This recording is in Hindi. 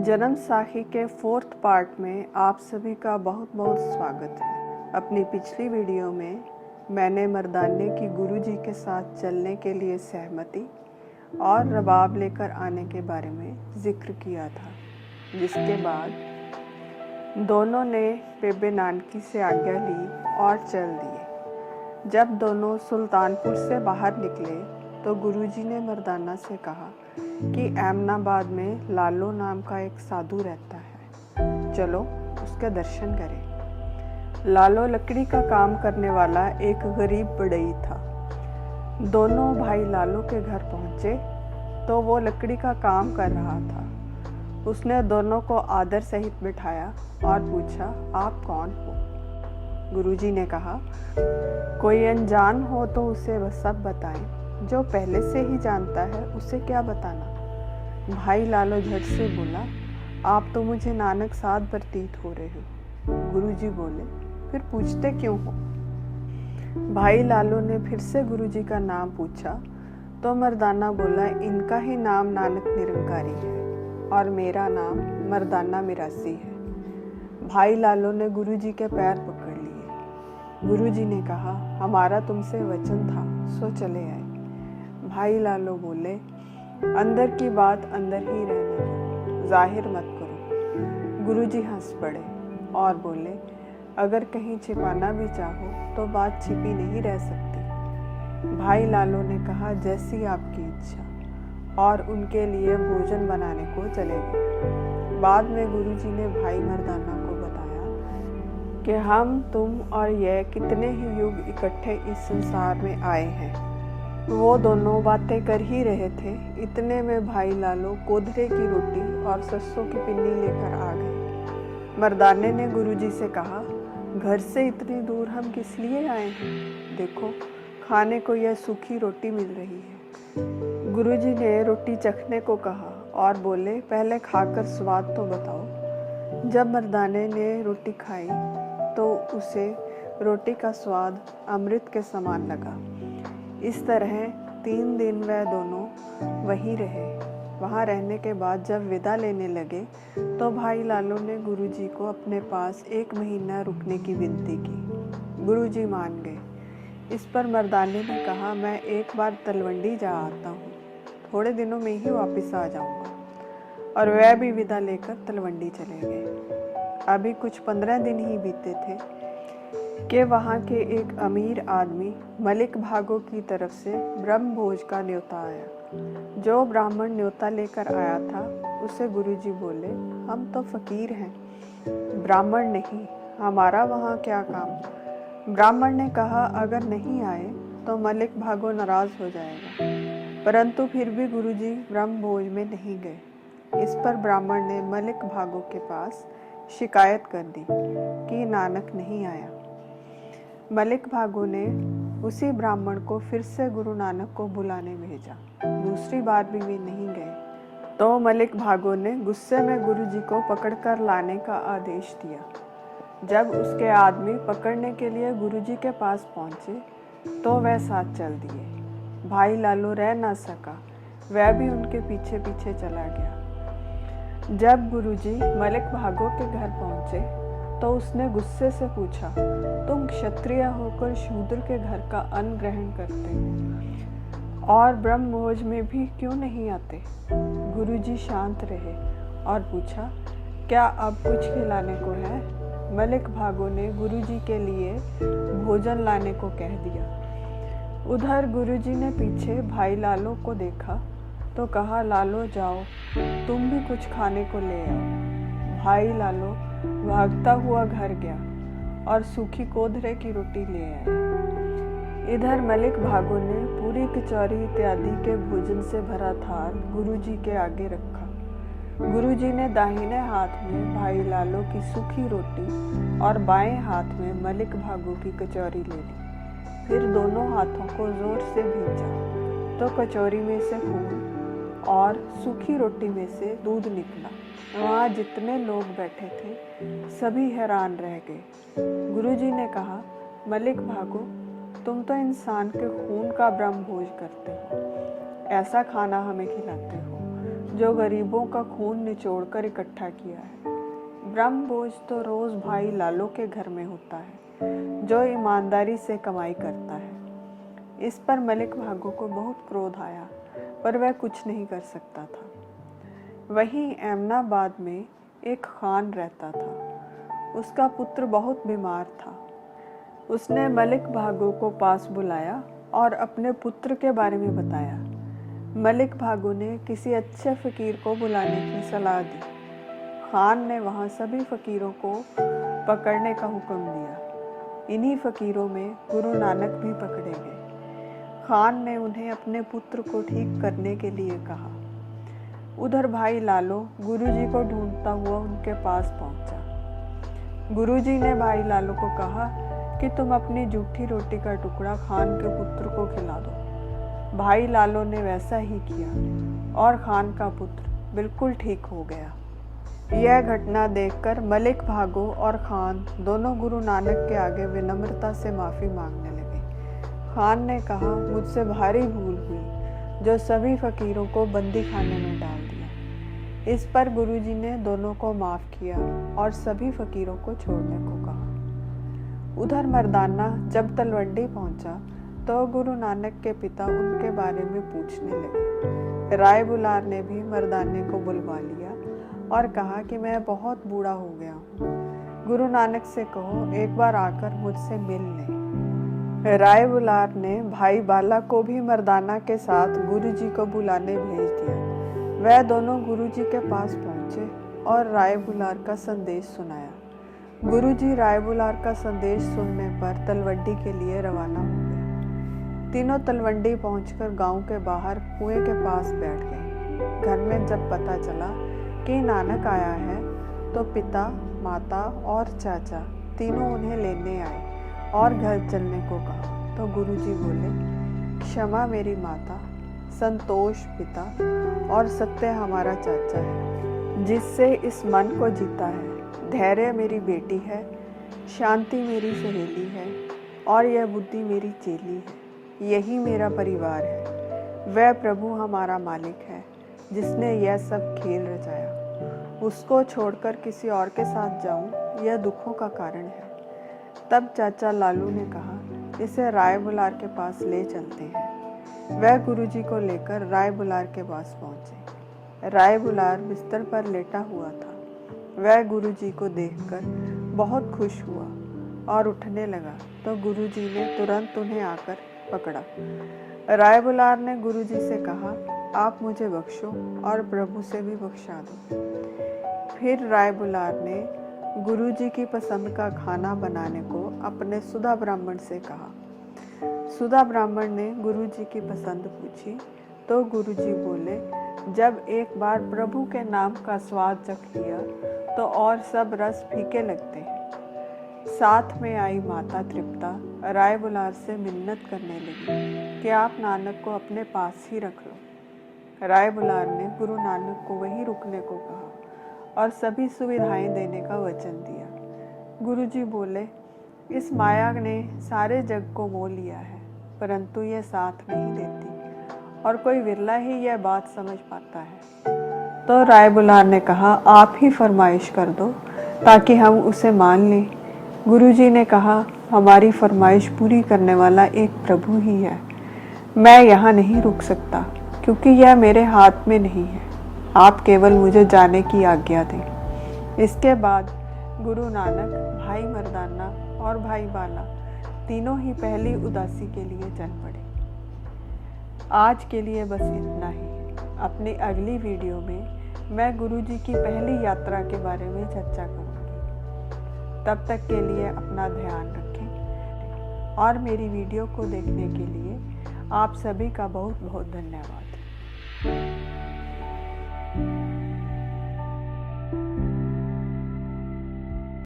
जन्म साखी के 4th पार्ट में आप सभी का बहुत बहुत स्वागत है। अपनी पिछली वीडियो में मैंने मर्दाने की गुरुजी के साथ चलने के लिए सहमति और रबाब लेकर आने के बारे में जिक्र किया था, जिसके बाद दोनों ने बेबे नानकी से आज्ञा ली और चल दिए। जब दोनों सुल्तानपुर से बाहर निकले तो गुरुजी ने मर्दाना से कहा कि एमनाबाद में लालो नाम का एक साधु रहता है, चलो उसके दर्शन करें। लालो लकड़ी का काम करने वाला एक गरीब बढ़ई था। दोनों भाई लालो के घर पहुंचे तो वो लकड़ी का काम कर रहा था। उसने दोनों को आदर सहित बिठाया और पूछा, आप कौन हो? गुरुजी ने कहा, कोई अनजान हो तो उसे वह सब बताएं, जो पहले से ही जानता है उसे क्या बताना। भाई लालो झट से बोला, आप तो मुझे नानक साध प्रतीत हो रहे हो। गुरुजी बोले, फिर पूछते क्यों हो? भाई लालो ने फिर से गुरुजी का नाम पूछा तो मर्दाना बोला, इनका ही नाम नानक निरंकारी है और मेरा नाम मर्दाना मिरासी है। भाई लालो ने गुरुजी के पैर पकड़ लिए। गुरुजी ने कहा, हमारा तुमसे वचन था सो चले आए। भाई लालो बोले, अंदर की बात अंदर ही रहने दो, जाहिर मत करो। गुरुजी हंस पड़े और बोले, अगर कहीं छिपाना भी चाहो तो बात छिपी नहीं रह सकती। भाई लालो ने कहा, जैसी आपकी इच्छा, और उनके लिए भोजन बनाने को चले गए। बाद में गुरुजी ने भाई मर्दाना को बताया कि हम तुम और यह कितने ही युग इकट्ठे इस संसार में आए हैं। वो दोनों बातें कर ही रहे थे, इतने में भाई लालो कोधरे की रोटी और सरसों की पिन्नी लेकर आ गए। मर्दाने ने गुरुजी से कहा, घर से इतनी दूर हम किस लिए आए हैं? देखो, खाने को यह सूखी रोटी मिल रही है। गुरुजी ने रोटी चखने को कहा और बोले, पहले खाकर स्वाद तो बताओ। जब मर्दाने ने रोटी खाई तो उसे रोटी का स्वाद अमृत के समान लगा। इस तरह 3 दिन वह दोनों वहीं रहे। वहाँ रहने के बाद जब विदा लेने लगे तो भाई लालो ने गुरुजी को अपने पास 1 महीना रुकने की विनती की। गुरुजी मान गए। इस पर मर्दाने ने कहा, मैं एक बार तलवंडी जा आता हूँ, थोड़े दिनों में ही वापस आ जाऊँगा। और वह भी विदा लेकर तलवंडी चले गए। अभी कुछ 15 दिन ही बीते थे कि वहाँ के एक अमीर आदमी मलिक भागो की तरफ से ब्रह्म भोज का न्योता आया। जो ब्राह्मण न्योता लेकर आया था उसे गुरुजी बोले, हम तो फकीर हैं, ब्राह्मण नहीं, हमारा वहाँ क्या काम? ब्राह्मण ने कहा, अगर नहीं आए तो मलिक भागो नाराज हो जाएगा। परंतु फिर भी गुरुजी ब्रह्म भोज में नहीं गए। इस पर ब्राह्मण ने मलिक भागो के पास शिकायत कर दी कि नानक नहीं आया। मलिक भागो ने उसी ब्राह्मण को फिर से गुरु नानक को बुलाने भेजा। दूसरी बार भी वे नहीं गए तो मलिक भागो ने गुस्से में गुरुजी को पकड़कर लाने का आदेश दिया। जब उसके आदमी पकड़ने के लिए गुरुजी के पास पहुंचे तो वह साथ चल दिए। भाई लालो रह ना सका, वह भी उनके पीछे पीछे चला गया। जब गुरुजी मलिक भागो के घर पहुंचे तो उसने गुस्से से पूछा, तुम क्षत्रिय होकर शूद्र के घर का अन्न ग्रहण करते हो और ब्रह्म भोज में भी क्यों नहीं आते? गुरुजी शांत रहे और पूछा, क्या अब कुछ खिलाने को है? मलिक भागो ने गुरुजी के लिए भोजन लाने को कह दिया। उधर गुरुजी ने पीछे भाई लालो को देखा तो कहा, लालो जाओ, तुम भी कुछ खाने को ले आओ। भाई लालो भागता हुआ घर गया और सूखी कोधरे की रोटी ले आया। इधर मलिक भागो ने पूरी कचौरी इत्यादि के भोजन से भरा थाल गुरुजी के आगे रखा। गुरुजी ने दाहिने हाथ में भाई लालो की सूखी रोटी और बाएं हाथ में मलिक भागो की कचौरी ले ली। फिर दोनों हाथों को जोर से भींचा तो कचौरी में से खून और सूखी रोटी में से दूध निकला। वहाँ जितने लोग बैठे थे सभी हैरान रह गए। गुरुजी ने कहा, मलिक भागो, तुम तो इंसान के खून का ब्रह्म भोज करते हो, ऐसा खाना हमें खिलाते हो। जो गरीबों का खून निचोड़कर इकट्ठा किया है। ब्रह्म भोज तो रोज भाई लालो के घर में होता है, जो ईमानदारी से कमाई करता है। इस पर मलिक भागो को बहुत क्रोध आया, पर वह कुछ नहीं कर सकता था। वहीं एमनाबाद में एक खान रहता था। उसका पुत्र बहुत बीमार था। उसने मलिक भागो को पास बुलाया और अपने पुत्र के बारे में बताया। मलिक भागो ने किसी अच्छे फकीर को बुलाने की सलाह दी। खान ने वहाँ सभी फकीरों को पकड़ने का हुक्म दिया। इन्हीं फकीरों में गुरु नानक भी पकड़े गए। खान ने उन्हें अपने पुत्र को ठीक करने के लिए कहा। उधर भाई लालो गुरुजी को ढूंढता हुआ उनके पास पहुंचा। गुरुजी ने भाई लालो को कहा कि तुम अपनी जूठी रोटी का टुकड़ा खान के पुत्र को खिला दो। भाई लालो ने वैसा ही किया और खान का पुत्र बिल्कुल ठीक हो गया। यह घटना देखकर मलिक भागो और खान दोनों गुरु नानक के आगे विनम्रता से माफ़ी मांगने लगे। खान ने कहा, मुझसे भारी भूल हुई जो सभी फकीरों को बंदी खाने में डाल दिया। इस पर गुरुजी ने दोनों को माफ़ किया और सभी फकीरों को छोड़ने को कहा। उधर मर्दाना जब तलवंडी पहुंचा तो गुरु नानक के पिता उनके बारे में पूछने लगे। राय बुलार ने भी मर्दाने को बुलवा लिया और कहा कि मैं बहुत बूढ़ा हो गया हूँ, गुरु नानक से कहो एक बार आकर मुझसे मिल लें। राय बुलार ने भाई बाला को भी मर्दाना के साथ गुरुजी को बुलाने भेज दिया। वह दोनों गुरुजी के पास पहुँचे और राय बुलार का संदेश सुनाया। गुरुजी राय बुलार का संदेश सुनने पर तलवंडी के लिए रवाना हो गए। तीनों तलवंडी पहुंचकर गांव के बाहर कुएं के पास बैठ गए। घर में जब पता चला कि नानक आया है तो पिता, माता और चाचा तीनों उन्हें लेने आए और घर चलने को कहा। तो गुरुजी बोले, क्षमा मेरी माता, संतोष पिता और सत्य हमारा चाचा है, जिससे इस मन को जीता है। धैर्य मेरी बेटी है, शांति मेरी सहेली है और यह बुद्धि मेरी चेली है। यही मेरा परिवार है। वह प्रभु हमारा मालिक है जिसने यह सब खेल रचाया। उसको छोड़कर किसी और के साथ जाऊं, यह दुखों का कारण है। तब चाचा लालू ने कहा, इसे राय बुलार के पास ले चलते हैं। वह गुरुजी को लेकर राय बुलार के पास पहुंचे। राय बुलार बिस्तर पर लेटा हुआ था। वह गुरुजी को देखकर बहुत खुश हुआ और उठने लगा तो गुरुजी ने तुरंत उन्हें आकर पकड़ा। राय बुलार ने गुरुजी से कहा, आप मुझे बख्शो और प्रभु से भी बख्शा दो। फिर राय बुलार ने गुरुजी की पसंद का खाना बनाने को अपने सुधा ब्राह्मण से कहा। सुधा ब्राह्मण ने गुरुजी की पसंद पूछी तो गुरुजी बोले, जब एक बार प्रभु के नाम का स्वाद चख लिया तो और सब रस फीके लगते हैं। साथ में आई माता तृप्ता राय बुलार से मिन्नत करने लगी कि आप नानक को अपने पास ही रख लो। राय बुलार ने गुरु नानक को वहीं रुकने को कहा और सभी सुविधाएं देने का वचन दिया। गुरुजी बोले, इस माया ने सारे जग को मोह लिया है, परंतु यह साथ नहीं देती और कोई विरला ही यह बात समझ पाता है। तो राय बुलार ने कहा, आप ही फरमाइश कर दो ताकि हम उसे मान लें। गुरुजी ने कहा, हमारी फरमाइश पूरी करने वाला एक प्रभु ही है। मैं यहाँ नहीं रुक सकता क्योंकि यह मेरे हाथ में नहीं है। आप केवल मुझे जाने की आज्ञा दें। इसके बाद गुरु नानक, भाई मर्दाना और भाई बाला तीनों ही पहली उदासी के लिए चल पड़े। आज के लिए बस इतना ही। अपनी अगली वीडियो में मैं गुरुजी की पहली यात्रा के बारे में चर्चा करूँगी। तब तक के लिए अपना ध्यान रखें और मेरी वीडियो को देखने के लिए आप सभी का बहुत बहुत धन्यवाद।